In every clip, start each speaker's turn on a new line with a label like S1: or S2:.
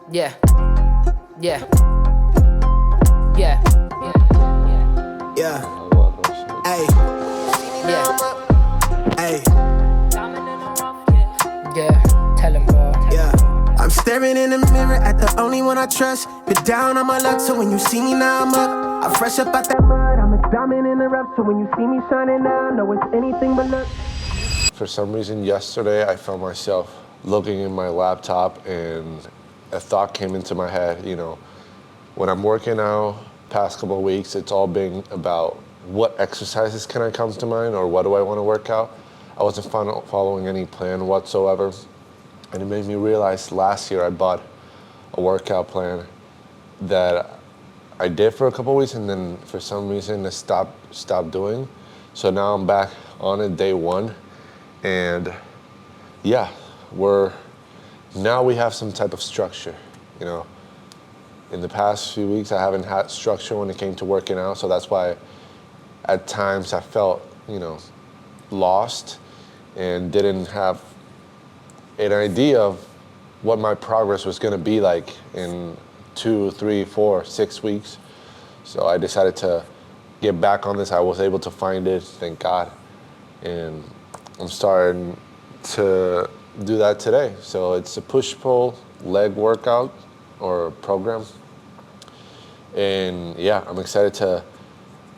S1: Yeah. Yeah. Yeah.
S2: Yeah. Hey.
S1: Yeah.
S2: Hey.
S1: Yeah. Tell him, boy.
S2: Yeah. I'm staring in the mirror at the only one I trust. Been down on my luck, so when you see me now I'm up. I'm fresh up out that mud, I'm a diamond in the rough. So when you see me shining now, know it's anything but luck.
S3: For some reason yesterday I found myself looking in my laptop and a thought came into my head, when I'm working out past couple of weeks, it's all been about what exercises can I come to mind or what do I want to work out. I wasn't following any plan whatsoever. And it made me realize last year I bought a workout plan that I did for a couple of weeks and then for some reason I stopped doing. So now I'm back on it day one. And yeah, now we have some type of structure, In the past few weeks, I haven't had structure when it came to working out, so that's why at times I felt, lost and didn't have an idea of what my progress was gonna be like in 2, 3, 4, 6 weeks. So I decided to get back on this. I was able to find it, thank God. And I'm starting to do that today. So it's a push-pull leg workout or program. And yeah, I'm excited to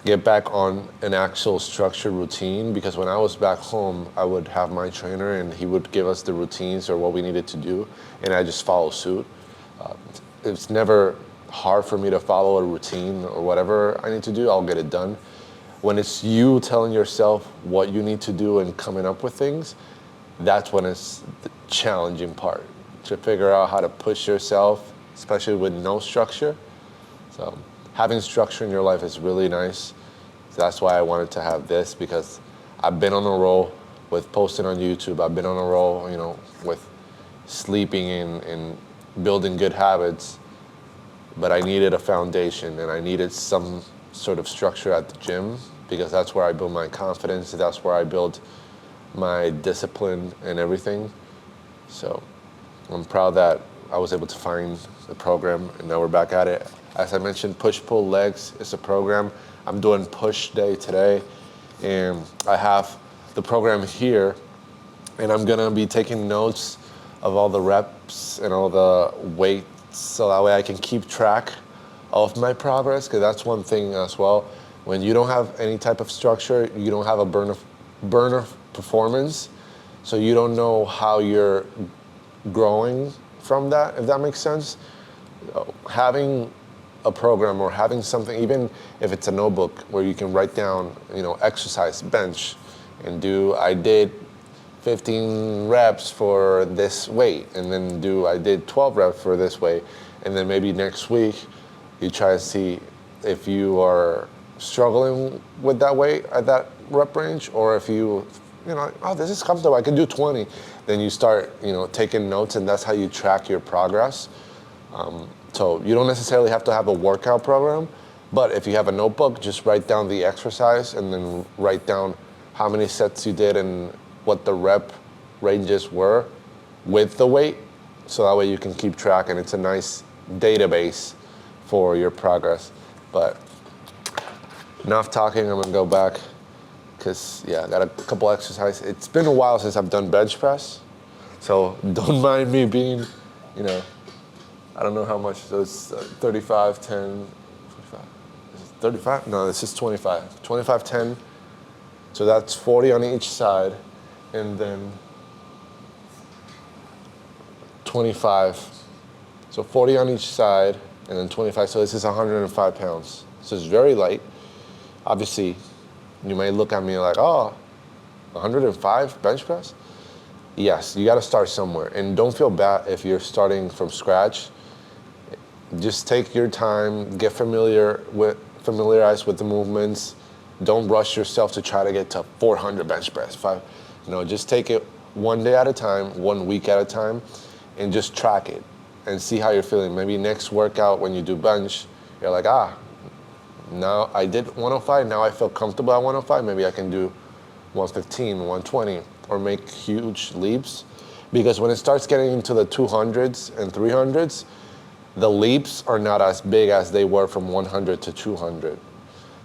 S3: get back on an actual structured routine because when I was back home, I would have my trainer and he would give us the routines or what we needed to do, and I just follow suit. It's never hard for me to follow a routine or whatever I need to do, I'll get it done. When it's you telling yourself what you need to do and coming up with things, that's when it's the challenging part, to figure out how to push yourself, especially with no structure. So having structure in your life is really nice. So that's why I wanted to have this, because I've been on a roll with posting on YouTube. I've been on a roll, with sleeping and building good habits. But I needed a foundation and I needed some sort of structure at the gym because that's where I build my confidence. That's where I build my discipline and everything. So I'm proud that I was able to find the program and now we're back at it. As I mentioned, push-pull legs is a program. I'm doing push day today and I have the program here and I'm gonna be taking notes of all the reps and all the weights so that way I can keep track of my progress, because that's one thing as well. When you don't have any type of structure, you don't have a burner performance, so you don't know how you're growing from that, if that makes sense. Having a program or having something, even if it's a notebook where you can write down, exercise, bench, and I did 15 reps for this weight, and then I did 12 reps for this weight, and then maybe next week you try to see if you are struggling with that weight at that rep range, or if this is comfortable, I can do 20. Then you start, taking notes, and that's how you track your progress. So you don't necessarily have to have a workout program, but if you have a notebook, just write down the exercise and then write down how many sets you did and what the rep ranges were with the weight, so that way you can keep track and it's a nice database for your progress. But enough talking, I'm gonna go back because I got a couple exercises. It's been a while since I've done bench press, so don't mind me being, I don't know how much, so it's 35, 10, 45, is it 35? No, this is 25, 25, 10. So that's 40 on each side, and then 25. So 40 on each side, and then 25. So this is 105 pounds. So it's very light. Obviously, you may look at me like, 105 bench press? Yes, you gotta start somewhere. And don't feel bad if you're starting from scratch. Just take your time, get familiarized with the movements. Don't rush yourself to try to get to 400 bench press. Just take it one day at a time, 1 week at a time, and just track it and see how you're feeling. Maybe next workout when you do bench, you're like, now I did 105, now I feel comfortable at 105, maybe I can do 115, 120, or make huge leaps. Because when it starts getting into the 200s and 300s, the leaps are not as big as they were from 100 to 200.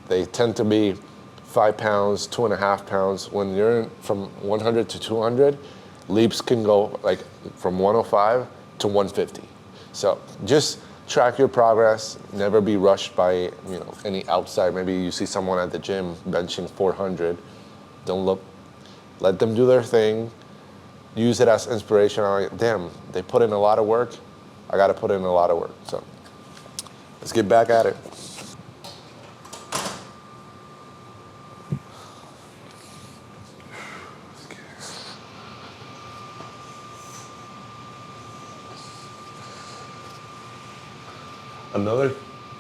S3: They tend to be 5 pounds, 2.5 pounds. When you're from 100 to 200, leaps can go like from 105 to 150. So just track your progress. Never be rushed by any outside. Maybe you see someone at the gym benching 400. Don't look. Let them do their thing. Use it as inspiration. Like, damn, they put in a lot of work. I got to put in a lot of work. So let's get back at it. Another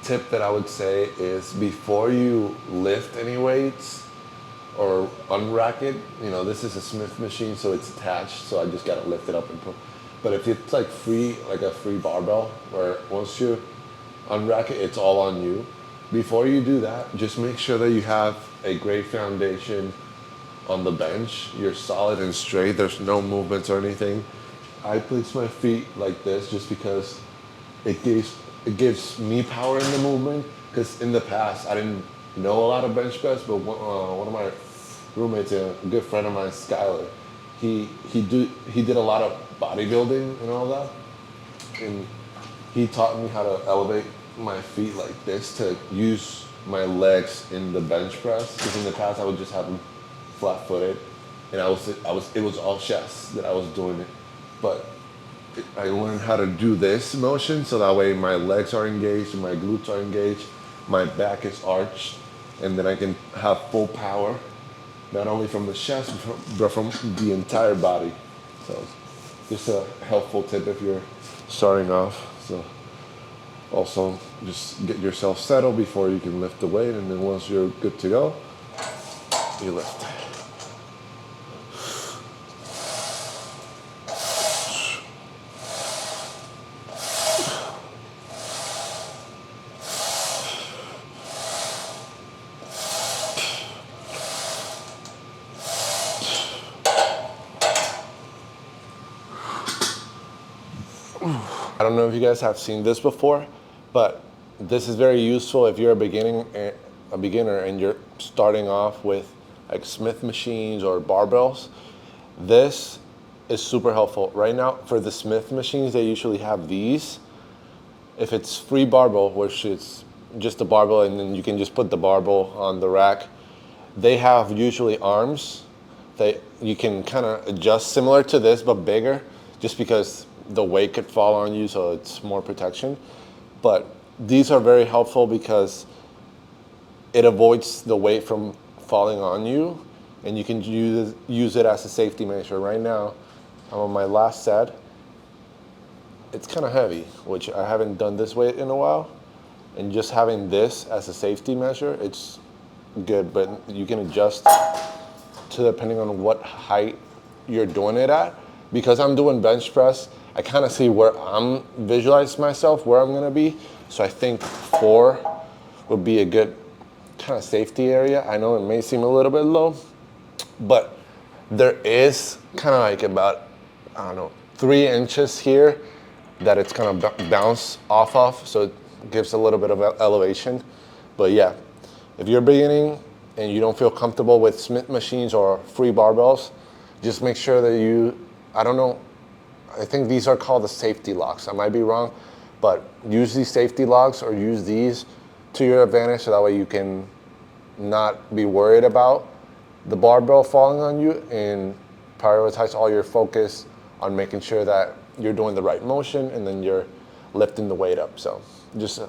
S3: tip that I would say is before you lift any weights or unrack it, this is a Smith machine, so it's attached, so I just gotta lift it up and put. But if it's like a free barbell, where once you unrack it, it's all on you. Before you do that, just make sure that you have a great foundation on the bench. You're solid and straight, there's no movements or anything. I place my feet like this just because it gives me power in the movement, because in the past I didn't know a lot of bench press, but one of my roommates, a good friend of mine, Skyler, he did a lot of bodybuilding and all that, and he taught me how to elevate my feet like this to use my legs in the bench press, because in the past I would just have them flat-footed, and it was all chest that I was doing it, but I learned how to do this motion so that way my legs are engaged and my glutes are engaged, my back is arched, and then I can have full power, not only from the chest, but from the entire body. So just a helpful tip if you're starting off. So also just get yourself settled before you can lift the weight, and then once you're good to go, you lift. I don't know if you guys have seen this before, but this is very useful if you're a beginner and you're starting off with like Smith machines or barbells. This is super helpful. Right now for the Smith machines, they usually have these. If it's free barbell, which is just a barbell and then you can just put the barbell on the rack, they have usually arms that you can kind of adjust, similar to this but bigger, just because the weight could fall on you, so it's more protection. But these are very helpful because it avoids the weight from falling on you, and you can use it as a safety measure. Right now, I'm on my last set. It's kind of heavy, which I haven't done this weight in a while, and just having this as a safety measure, it's good, but you can adjust to depending on what height you're doing it at. Because I'm doing bench press, I kind of see where I'm visualize myself, where I'm gonna be. So I think 4 would be a good kind of safety area. I know it may seem a little bit low, but there is kind of like about, 3 inches here that it's kind of bounce off of. So it gives a little bit of elevation. But yeah, if you're beginning and you don't feel comfortable with Smith machines or free barbells, just make sure that I think these are called the safety locks. I might be wrong, but use these safety locks or use these to your advantage, so that way you can not be worried about the barbell falling on you and prioritize all your focus on making sure that you're doing the right motion and then you're lifting the weight up. So just a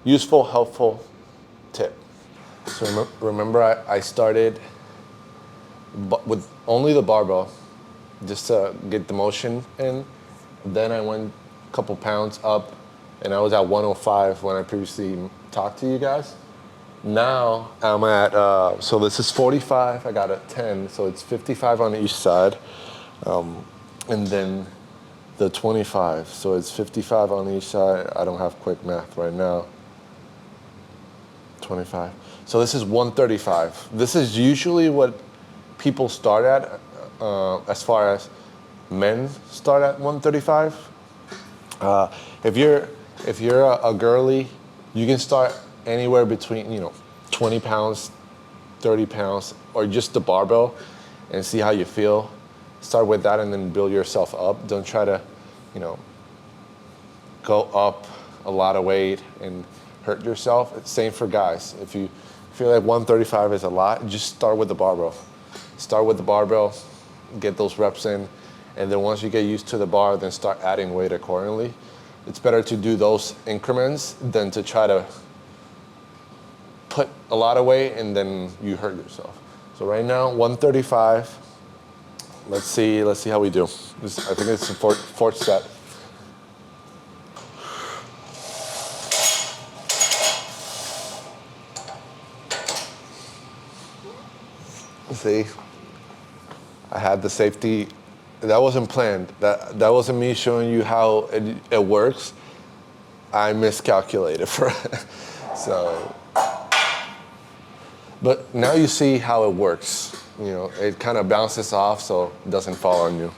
S3: useful, helpful tip. So remember I started with only the barbell, just to get the motion in. Then I went a couple pounds up, and I was at 105 when I previously talked to you guys. Now I'm at, so this is 45, I got a 10, so it's 55 on each side. And then the 25, so it's 55 on each side. I don't have quick math right now. 25. So this is 135. This is usually what people start at, as far as men start at 135. If you're a girly, you can start anywhere between 20 pounds, 30 pounds, or just the barbell, and see how you feel. Start with that and then build yourself up. Don't try to, go up a lot of weight and hurt yourself. It's same for guys. If you feel like 135 is a lot, just start with the barbell. Start with the barbell, get those reps in, and then once you get used to the bar, then start adding weight accordingly. It's better to do those increments than to try to put a lot of weight and then you hurt yourself. So right now, 135. Let's see how we do. I think it's the fourth set. See, I had the safety. That wasn't planned. That wasn't me showing you how it works. I miscalculated for it. So, but now you see how it works. It kind of bounces off so it doesn't fall on you.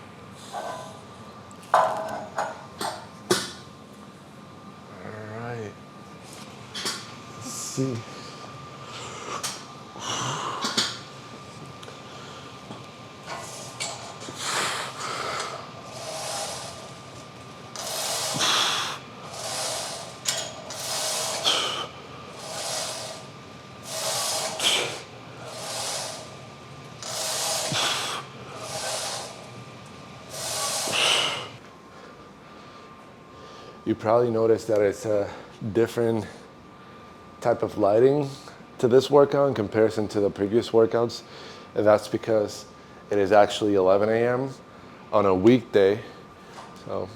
S3: All right. Let's see. You probably noticed that it's a different type of lighting to this workout in comparison to the previous workouts. And that's because it is actually 11 a.m. on a weekday. So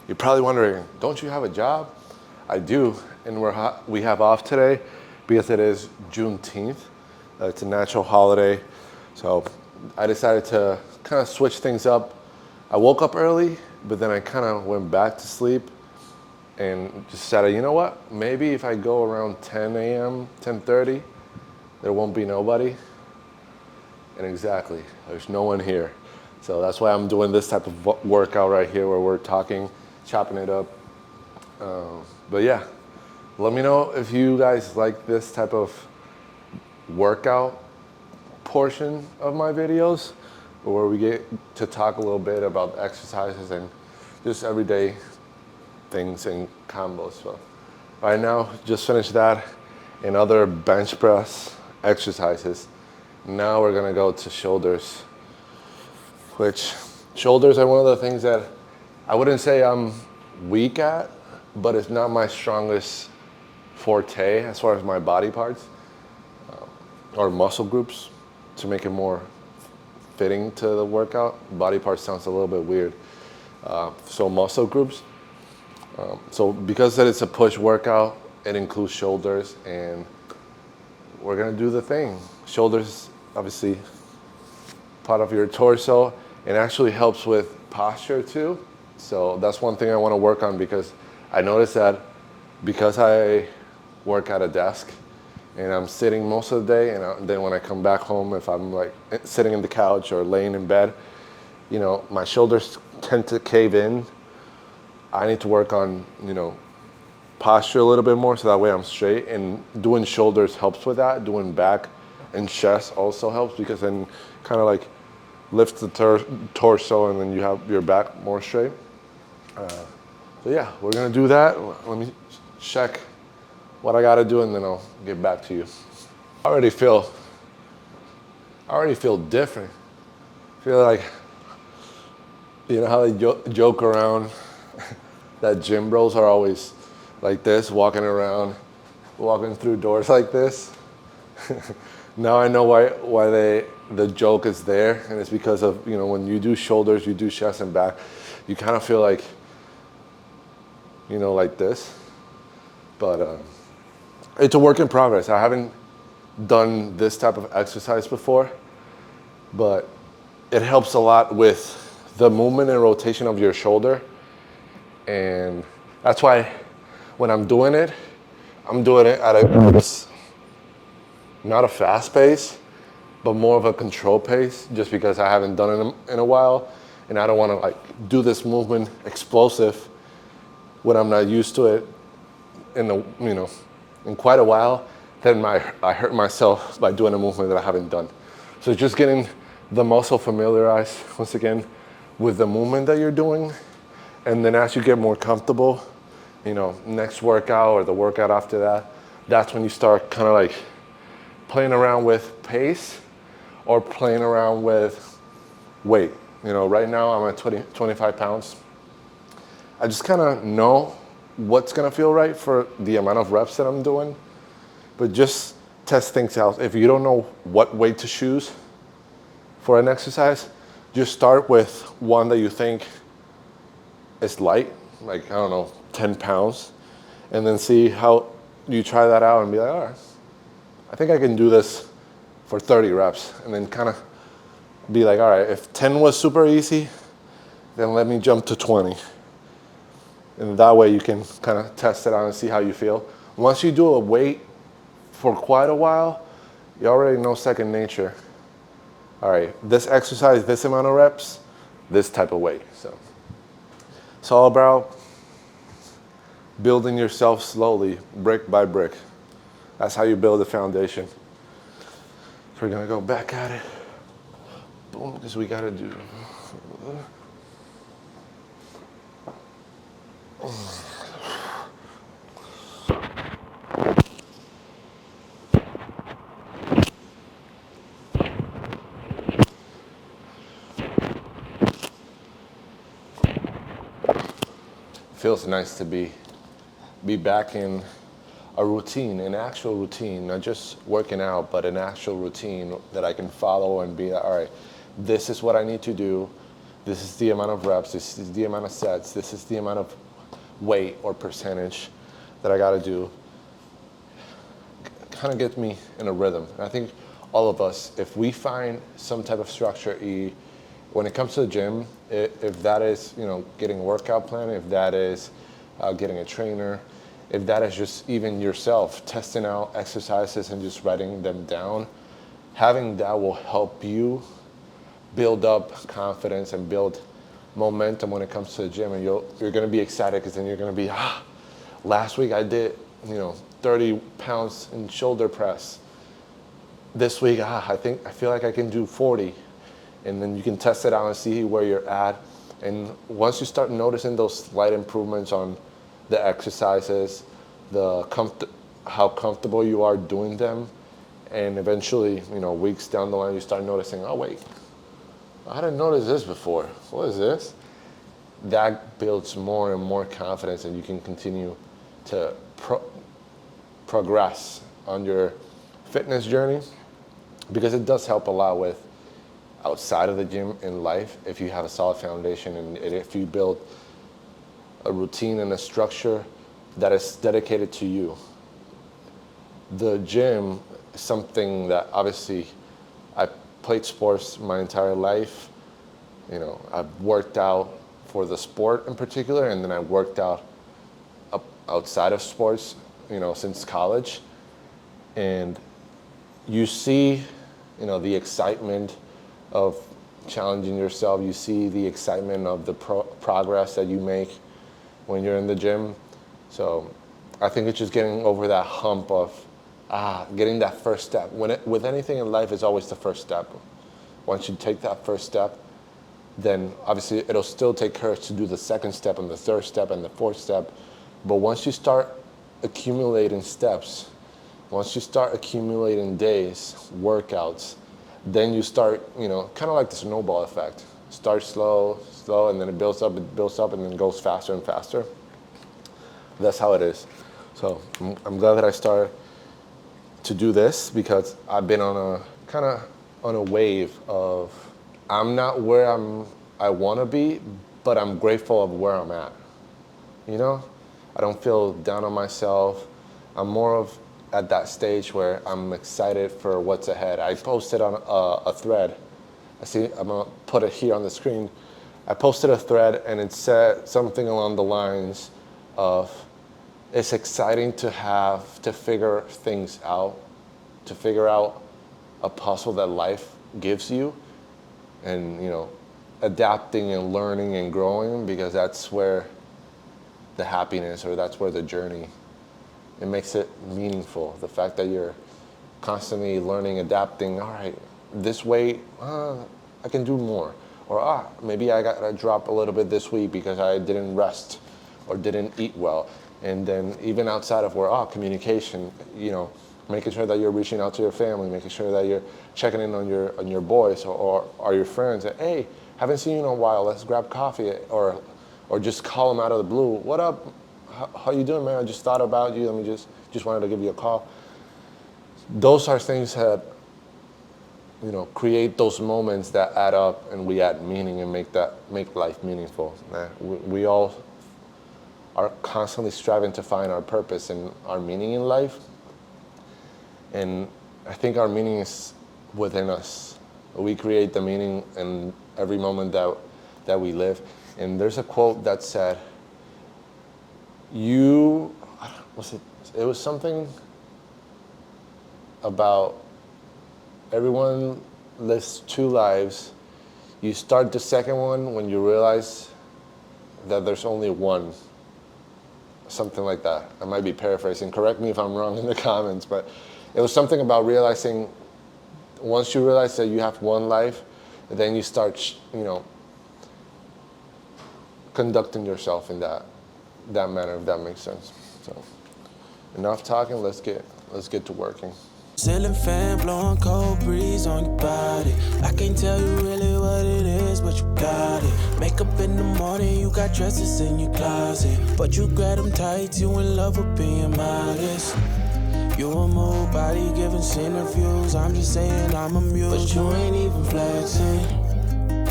S3: you're probably wondering, don't you have a job? I do, and we have off today because it is Juneteenth. It's a natural holiday, so I decided to kind of switch things up. I woke up early, but then I kind of went back to sleep and just decided, you know what? Maybe if I go around 10 a.m., 10:30, there won't be nobody. And exactly, there's no one here. So that's why I'm doing this type of workout right here where we're talking, chopping it up. But yeah, let me know if you guys like this type of workout portion of my videos, where we get to talk a little bit about exercises and just everyday things and combos. So right now, just finished that and other bench press exercises. Now we're gonna go to shoulders, which shoulders are one of the things that I wouldn't say I'm weak at, but it's not my strongest forte as far as my body parts or muscle groups, to make it more fitting to the workout. Body part sounds a little bit weird. So muscle groups. So because that it's a push workout, it includes shoulders, and we're gonna do the thing. Shoulders, obviously, part of your torso, and actually helps with posture too. So that's one thing I want to work on, because I noticed that because I work at a desk and I'm sitting most of the day, and then when I come back home, if I'm like sitting in the couch or laying in bed, my shoulders tend to cave in. I need to work on, posture a little bit more so that way I'm straight, and doing shoulders helps with that. Doing back and chest also helps, because then kind of like lifts the torso, and then you have your back more straight. So yeah, we're gonna do that. Let me check what I gotta do, and then I'll get back to you. I already feel different. I feel like, how they joke around that gym bros are always like this, walking around, walking through doors like this. Now I know why the joke is there, and it's because of, when you do shoulders, you do chest and back, you kind of feel like, like this. But it's a work in progress. I haven't done this type of exercise before, but it helps a lot with the movement and rotation of your shoulder, And that's why when I'm doing it at a, not a fast pace, but more of a control pace, just because I haven't done it in a while. And I don't want to like do this movement explosive when I'm not used to it in quite a while. Then I hurt myself by doing a movement that I haven't done. So just getting the muscle familiarized once again with the movement that you're doing. And then as you get more comfortable, next workout or the workout after that, that's when you start kind of like playing around with pace or playing around with weight. Right now I'm at 25 pounds. I just kind of know what's gonna feel right for the amount of reps that I'm doing, but just test things out. If you don't know what weight to choose for an exercise, just start with one that you think is light, like, I don't know, 10 pounds, and then see how you try that out and be like, all right, I think I can do this for 30 reps, and then kind of be like, all right, if 10 was super easy, then let me jump to 20. And that way you can kind of test it out and see how you feel. Once you do a weight for quite a while, you already know second nature. All right, this exercise, this amount of reps, this type of weight. So it's all about building yourself slowly, brick by brick. That's how you build a foundation. So we're gonna go back at it. Boom, because we gotta do. Feels nice to be back in a routine, an actual routine, not just working out, but an actual routine that I can follow and be like, all right, this is what I need to do. This is the amount of reps. This is the amount of sets. This is the amount of weight or percentage that I got to do. Kind of gets me in a rhythm. And I think all of us, if we find some type of structure, when it comes to the gym, if that is, getting a workout plan, if that is getting a trainer, if that is just even yourself testing out exercises and just writing them down, having that will help you build up confidence and build momentum when it comes to the gym. And you're going to be excited because then you're going to be, last week I did, 30 pounds in shoulder press. This week, I feel like I can do 40. And then you can test it out and see where you're at. And once you start noticing those slight improvements on the exercises, how comfortable you are doing them, and eventually, weeks down the line, you start noticing, oh wait, I didn't notice this before. What is this? That builds more and more confidence, and you can continue to progress on your fitness journey, because it does help a lot with outside of the gym in life. If you have a solid foundation and if you build a routine and a structure that is dedicated to you. The gym is something that obviously I played sports my entire life. I've worked out for the sport in particular, and then I worked out outside of sports, since college. And you see, the excitement of challenging yourself. You see the excitement of the progress that you make when you're in the gym. So I think it's just getting over that hump of getting that first step. With anything in life, it's always the first step. Once you take that first step, then obviously it'll still take courage to do the second step and the third step and the fourth step. But once you start accumulating steps, once you start accumulating days, workouts, then you start, kind of like the snowball effect. Start slow, and then it builds up, and then goes faster and faster. That's how it is. So I'm glad that I started to do this, because I've been on a wave of, I'm not where I want to be, but I'm grateful of where I'm at. I don't feel down on myself. I'm more of at that stage where I'm excited for what's ahead. I posted on a thread. I'm gonna put it here on the screen. I posted a thread and it said something along the lines of, it's exciting to figure things out, to figure out a puzzle that life gives you, and adapting and learning and growing, because that's where the happiness, or that's where the journey, it makes it meaningful. The fact that you're constantly learning, adapting. All right, this weight, I can do more. Or maybe I got to drop a little bit this week because I didn't rest or didn't eat well. And then even outside of work, communication, making sure that you're reaching out to your family, making sure that you're checking in on your boys or your friends. Hey, haven't seen you in a while. Let's grab coffee, or just call them out of the blue. What up? How you doing, man? I just thought about you. Let me just wanted to give you a call. Those are things that create those moments that add up, and we add meaning and make life meaningful. We all are constantly striving to find our purpose and our meaning in life. And I think our meaning is within us. We create the meaning in every moment that we live. And there's a quote that said, it was something about everyone lives 2 lives. You start the second one when you realize that there's only one. Something like that. I might be paraphrasing. Correct me if I'm wrong in the comments, but it was something about realizing, once you realize that you have one life, then you start, conducting yourself in that manner, if that makes sense. So, enough talking. Let's get to working.
S4: Ceiling fan blowing cold breeze on your body. I can't tell you really what it is, but you got it. Makeup in the morning, you got dresses in your closet, but you grab them tight, you in love with being modest. You a move body giving interviews, I'm just saying I'm amused, but you ain't even flexing.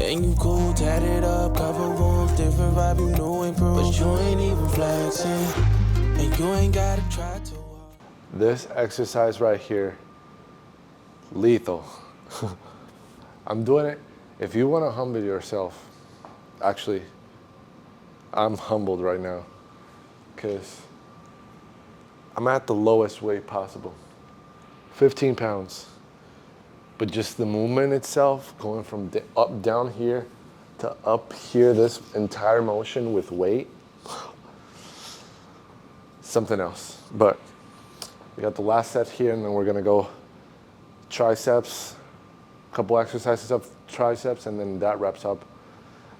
S4: And you cool, tatted up, cover wounds, different vibe, you new improved, but you ain't even flexing. And you ain't gotta try to.
S3: This exercise right here, lethal. I'm doing it. If you want to humble yourself, actually, I'm humbled right now because I'm at the lowest weight possible, 15 pounds. But just the movement itself, going from down here to up here, this entire motion with weight, something else. But we got the last set here, and then we're gonna go triceps, a couple exercises of triceps, and then that wraps up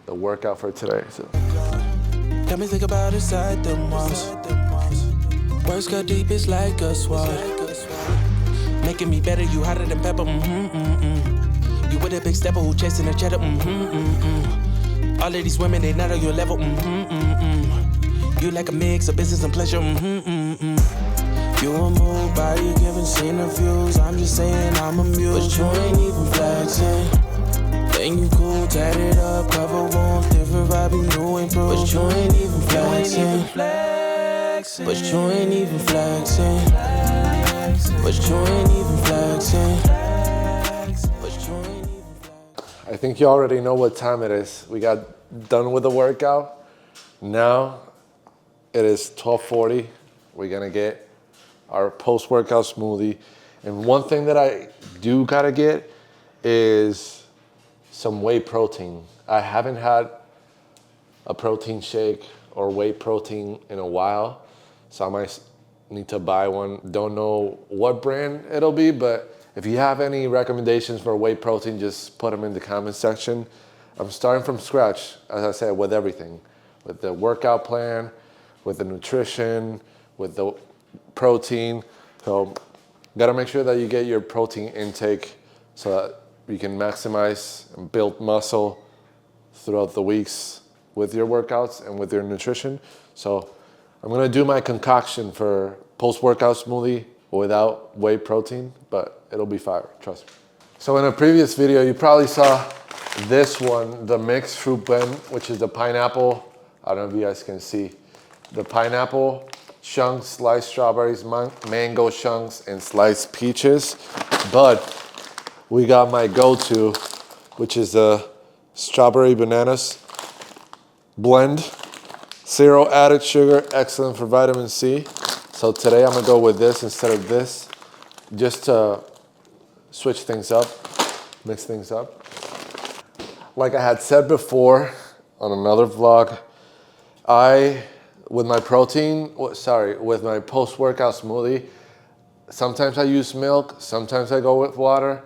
S3: the workout for today. So.
S4: Got me think about inside the walls. Words cut deep, it's like a sword. Making me better, you hotter than pepper. You with a big stepper who chasing a cheddar. All of these women, they not on your level. You like a mix of business and pleasure. You a move body giving interviews, I'm just saying I'm amused, but you ain't even flexing. And you cool, tatted up, cover wounds, different vibe, you new improved, but you ain't even flexing. But you ain't even flexing. But you ain't even flexing. But you ain't even flexing.
S3: I think you already know what time it is. We got done with the workout. Now it is 12:40. We're gonna get our post-workout smoothie. And one thing that I do gotta get is some whey protein. I haven't had a protein shake or whey protein in a while, so I might need to buy one. Don't know what brand it'll be, but if you have any recommendations for whey protein, just put them in the comment section. I'm starting from scratch, as I said, with everything. With the workout plan, with the nutrition, with the protein. So gotta make sure that you get your protein intake so that you can maximize and build muscle throughout the weeks with your workouts and with your nutrition. So I'm gonna do my concoction for post-workout smoothie without whey protein, but it'll be fire, trust me. So in a previous video, you probably saw this one, the mixed fruit blend, which is the pineapple. I don't know if you guys can see. The pineapple chunks, sliced strawberries, mango chunks, and sliced peaches. But we got my go-to, which is the strawberry bananas. blend. 0 added sugar, excellent for vitamin C. So today I'm gonna go with this instead of this, just to switch things up, mix things up. Like I had said before on another vlog, with my post-workout smoothie, sometimes I use milk, sometimes I go with water,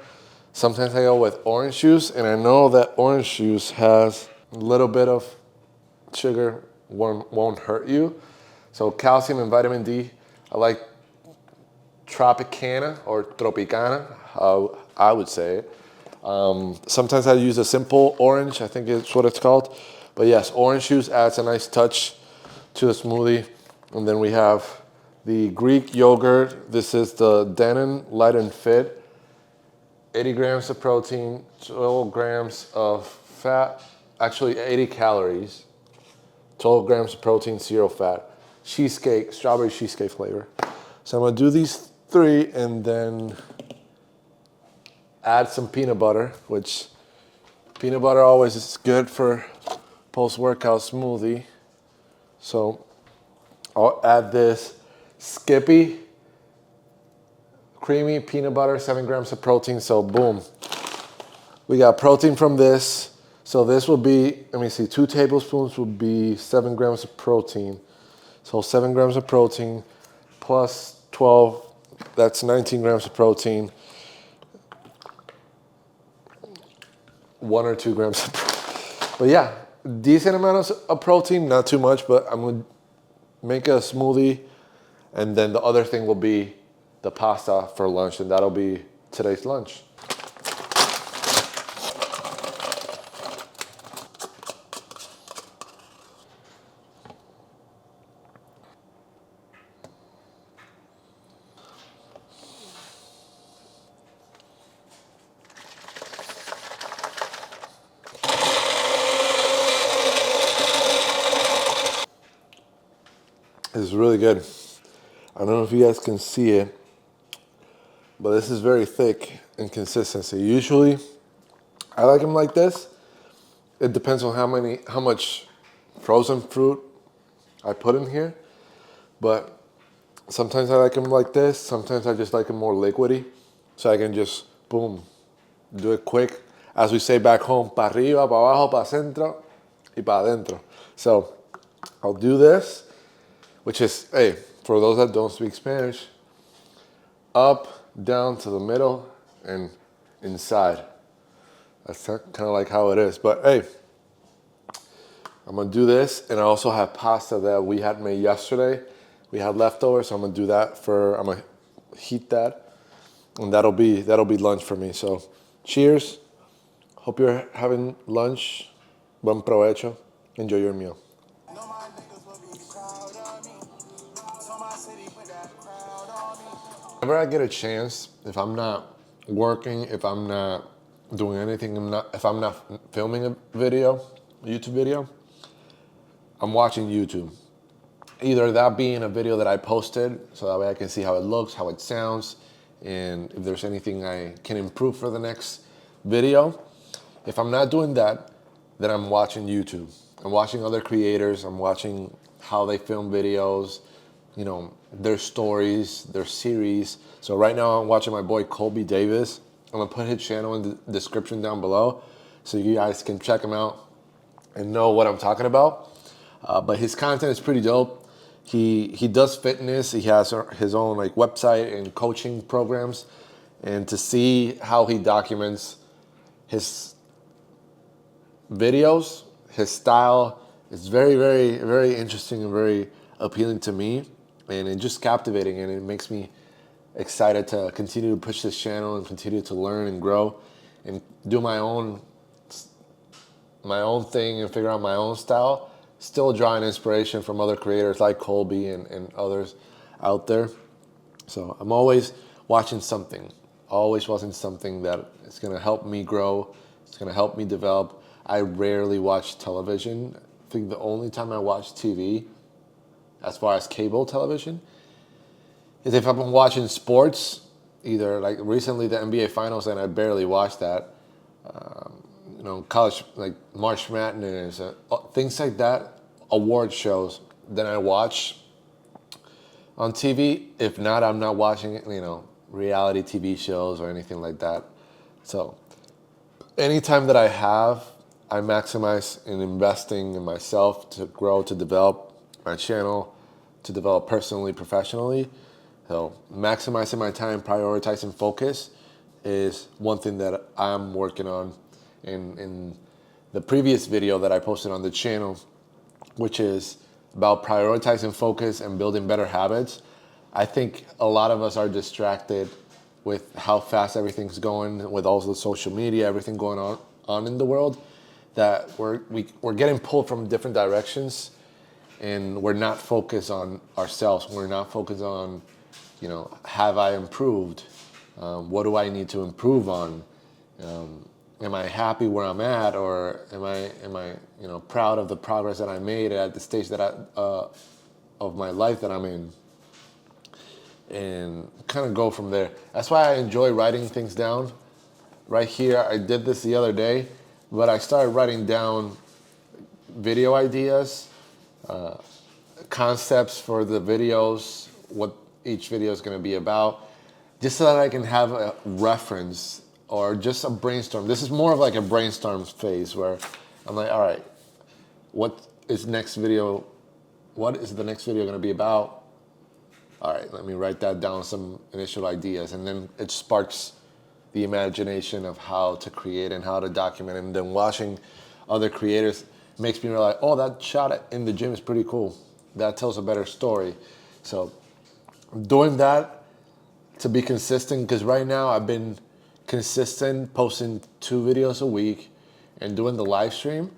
S3: sometimes I go with orange juice, and I know that orange juice has a little bit of sugar, won't hurt you. So calcium and vitamin D, I like Tropicana or Tropicana, how I would say it. Sometimes I use a simple orange, I think it's what it's called. But yes, orange juice adds a nice touch to the smoothie. And then we have the Greek yogurt. This is the Dannon Light and Fit. 80 grams of protein, 12 grams of fat, actually 80 calories. 12 grams of protein, 0 fat. Cheesecake, strawberry cheesecake flavor. So I'm gonna do these 3 and then add some peanut butter, which peanut butter always is good for post-workout smoothie. So I'll add this Skippy creamy peanut butter, 7 grams of protein. So boom, we got protein from this. So this will be, let me see, 2 tablespoons would be 7 grams of protein. So 7 grams of protein plus 12, that's 19 grams of protein. 1 or 2 grams of protein. But yeah, decent amount of protein, not too much, but I'm gonna make a smoothie. And then the other thing will be the pasta for lunch, and that'll be today's lunch. It's really good. I don't know if you guys can see it, but this is very thick in consistency. Usually, I like them like this. It depends on how much frozen fruit I put in here. But sometimes I like them like this. Sometimes I just like them more liquidy, so I can just boom, do it quick. As we say back home, pa arriba, pa abajo, pa centro, y pa adentro. So I'll do this, which is, hey, for those that don't speak Spanish, up, down to the middle, and inside. That's kind of like how it is. But hey, I'm gonna do this, and I also have pasta that we had made yesterday. We had leftovers, so I'm gonna do that I'm gonna heat that, and that'll be lunch for me. So cheers. Hope you're having lunch. Buen provecho. Enjoy your meal. Whenever I get a chance, if I'm not working, if I'm not doing anything, if I'm not filming a YouTube video, I'm watching YouTube. Either that being a video that I posted, so that way I can see how it looks, how it sounds, and if there's anything I can improve for the next video. If I'm not doing that, then I'm watching YouTube. I'm watching other creators. I'm watching how they film videos, you know, their stories, their series. So right now I'm watching my boy Colby Davis. I'm gonna put his channel in the description down below so you guys can check him out and know what I'm talking about. But his content is pretty dope. He does fitness. He has his own like website and coaching programs. And to see how he documents his videos, his style, is very, very, very interesting and very appealing to me. And it's just captivating, and it makes me excited to continue to push this channel and continue to learn and grow and do my own thing and figure out my own style. Still drawing inspiration from other creators like Colby and others out there. So I'm always watching something that is gonna help me grow. It's gonna help me develop. I rarely watch television. I think the only time I watch TV, as far as cable television, is if I'm watching sports, either like recently the NBA Finals, and I barely watched that. You know, college, like March Madness, things like that, award shows, then I watch on TV. If not, I'm not watching it, reality TV shows or anything like that. So anytime that I have, I maximize in investing in myself to grow, to develop my channel, to develop personally, professionally. So maximizing my time, prioritizing focus is one thing that I'm working on in the previous video that I posted on the channel, which is about prioritizing focus and building better habits. I think a lot of us are distracted with how fast everything's going, with all the social media, everything going on in the world, that we're getting pulled from different directions, and we're not focused on ourselves. We're not focused on, have I improved? What do I need to improve on? Am I happy where I'm at, or am I proud of the progress that I made at the stage that of my life that I'm in? And kind of go from there. That's why I enjoy writing things down. Right here, I did this the other day, but I started writing down video ideas, concepts for the videos, what each video is going to be about, just so that I can have a reference or just a brainstorm. This is more of like a brainstorm phase where I'm like, all right, what is the next video going to be about? All right, let me write that down, some initial ideas, and then it sparks the imagination of how to create and how to document. And then watching other creators makes me realize, oh, that shot in the gym is pretty cool. That tells a better story. So doing that to be consistent, because right now I've been consistent, posting 2 videos a week and doing the live stream.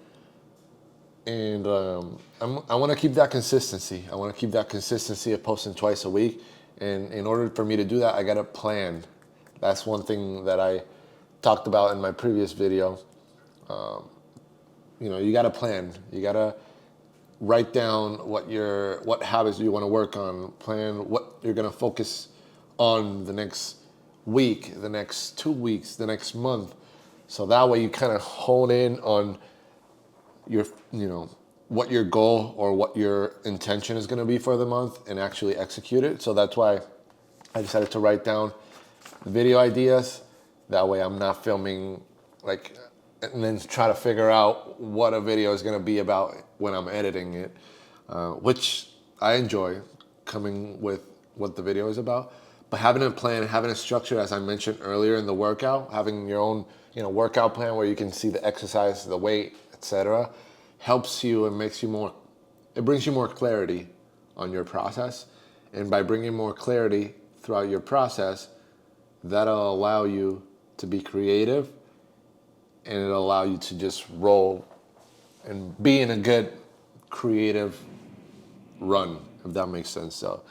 S3: And I want to keep that consistency. I want to keep that consistency of posting twice a week. And in order for me to do that, I got to plan. That's one thing that I talked about in my previous video. You got to plan. You got to write down what habits you want to work on. Plan what you're going to focus on the next week, the next 2 weeks, the next month. So that way you kind of hone in on your, what your goal or what your intention is going to be for the month and actually execute it. So that's why I decided to write down the video ideas. That way I'm not filming and then try to figure out what a video is going to be about when I'm editing it, which I enjoy, coming with what the video is about. But having a plan, having a structure, as I mentioned earlier in the workout, having your own workout plan where you can see the exercise, the weight, etc., helps you and it brings you more clarity on your process. And by bringing more clarity throughout your process, that'll allow you to be creative, and it'll allow you to just roll and be in a good creative run, if that makes sense. So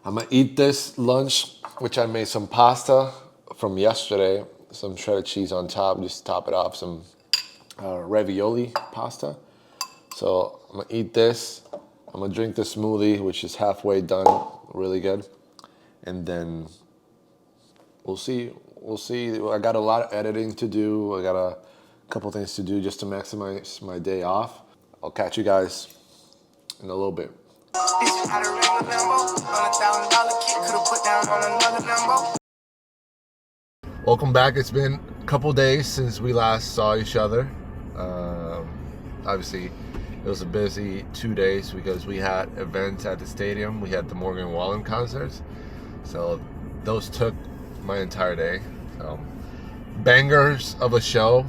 S3: I'm gonna eat this lunch, which I made some pasta from yesterday, some shredded cheese on top, just top it off, some ravioli pasta. So I'm gonna eat this. I'm gonna drink the smoothie, which is halfway done, really good. And then we'll see. I got a lot of editing to do. I got a couple things to do just to maximize my day off. I'll catch you guys in a little bit. Welcome back. It's been a couple days since we last saw each other. Obviously, it was a busy 2 days because we had events at the stadium. We had the Morgan Wallen concerts. So those took my entire day. So, bangers of a show,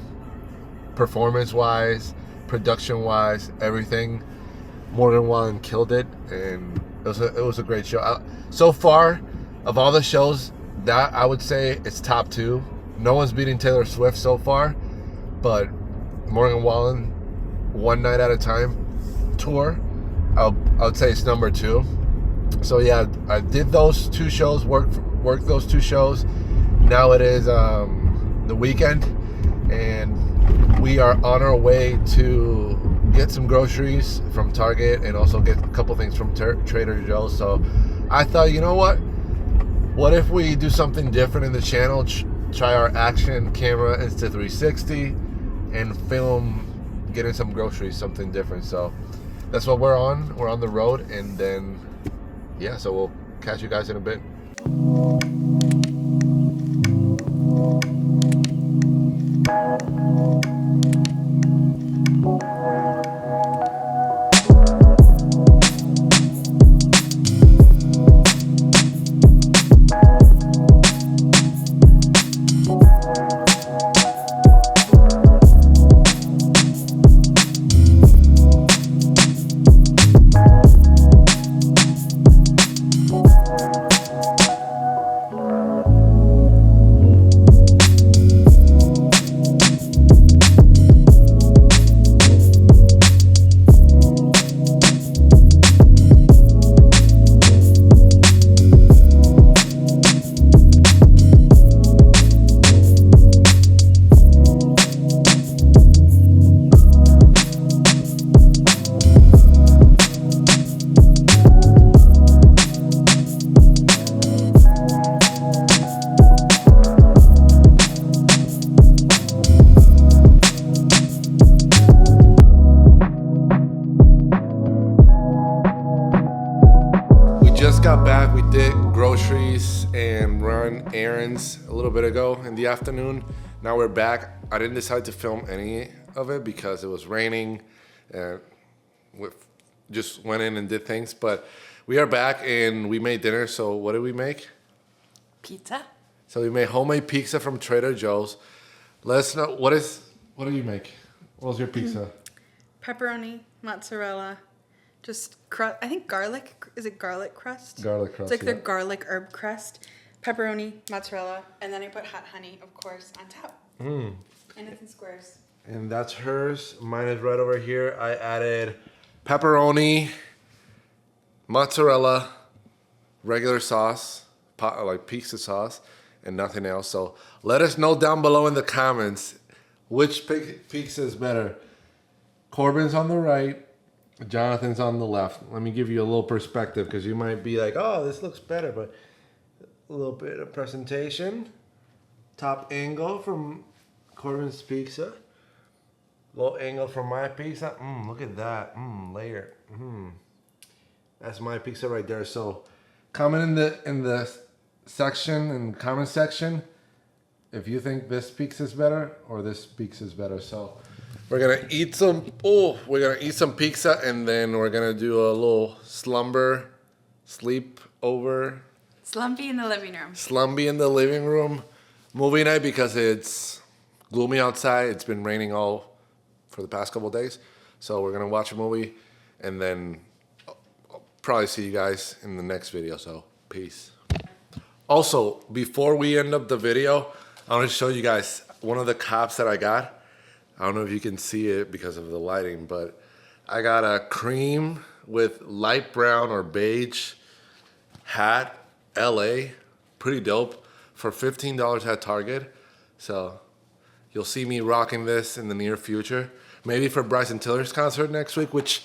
S3: performance-wise, production-wise, everything. Morgan Wallen killed it, and it was a great show. So far, of all the shows, that I would say it's top 2. No one's beating Taylor Swift so far, but Morgan Wallen, One Night at a Time tour, I would say it's number 2. So yeah, I did those 2 shows, worked those 2 shows. Now it is the weekend, and we are on our way to get some groceries from Target and also get a couple things from Trader Joe's. So I thought, you know what if we do something different in the channel, try our action camera Insta360 and film getting some groceries, something different. So that's what we're on. We're on the road, and then yeah, so we'll catch you guys in a bit. Got back. We did groceries and run errands a little bit ago in the afternoon. Now we're back. I didn't decide to film any of it because it was raining and we just went in and did things, but we are back and we made dinner. So what did we make?
S5: Pizza.
S3: So we made homemade pizza from Trader Joe's. Let us know, what do you make? What was your pizza?
S5: Pepperoni, mozzarella, just crust. I think garlic. Is it garlic crust?
S3: Garlic crust.
S5: It's like
S3: yeah.
S5: the garlic herb crust. Pepperoni, mozzarella, and then I put hot honey, of course, on top. And it's in squares.
S3: And that's hers. Mine is right over here. I added pepperoni, mozzarella, regular sauce, like pizza sauce, and nothing else. So let us know down below in the comments which pizza is better. Corbin's on the right, Jonathan's on the left. Let me give you a little perspective because you might be like, oh, this looks better, but a little bit of presentation. Top angle from Corbin's pizza. Low angle from my pizza. Look at that. Layer. That's my pizza right there. So comment in the section, in the comment section, if you think this pizza is better or this pizza is better. So we're gonna eat some pizza, and then we're gonna do a little sleep over.
S5: Slumpy in the living room.
S3: Slumpy in the living room. Movie night because it's gloomy outside. It's been raining all for the past couple of days. So we're gonna watch a movie, and then I'll probably see you guys in the next video. So peace. Also, before we end up the video, I want to show you guys one of the caps that I got. I don't know if you can see it because of the lighting, but I got a cream with light brown or beige hat, LA, pretty dope, for $15 at Target. So you'll see me rocking this in the near future. Maybe for Bryson Tiller's concert next week, which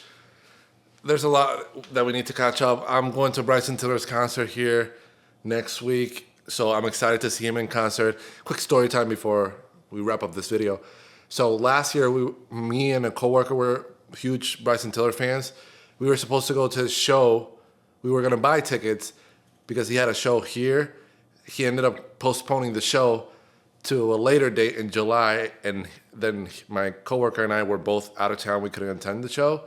S3: there's a lot that we need to catch up. I'm going to Bryson Tiller's concert here next week, so I'm excited to see him in concert. Quick story time before we wrap up this video. So last year, me and a coworker were huge Bryson Tiller fans. We were supposed to go to his show. We were gonna buy tickets because he had a show here. He ended up postponing the show to a later date in July, and then my coworker and I were both out of town. We couldn't attend the show.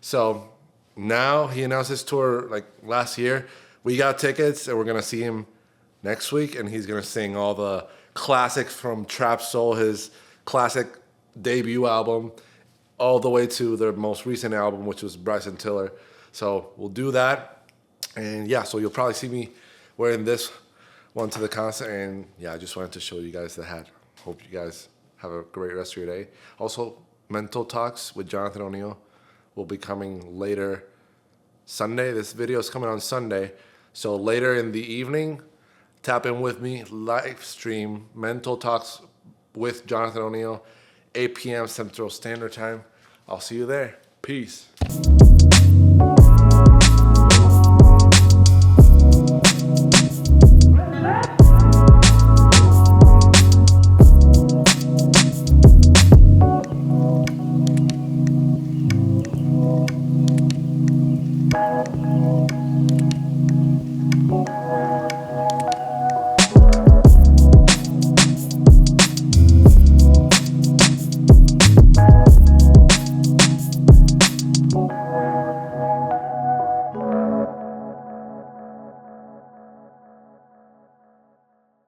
S3: So now he announced his tour like last year. We got tickets, and we're gonna see him next week, and he's gonna sing all the classics from Trap Soul, his classic debut album, all the way to their most recent album, which was Bryson Tiller. So we'll do that. And yeah, so you'll probably see me wearing this one to the concert. And yeah, I just wanted to show you guys the hat. Hope you guys have a great rest of your day. Also, Mental Talks with Jonathan O'Neill will be coming later Sunday. This video is coming on Sunday. So later in the evening, tap in with me, live stream Mental Talks with Jonathan O'Neill, 8 p.m. Central Standard Time. I'll see you there. Peace.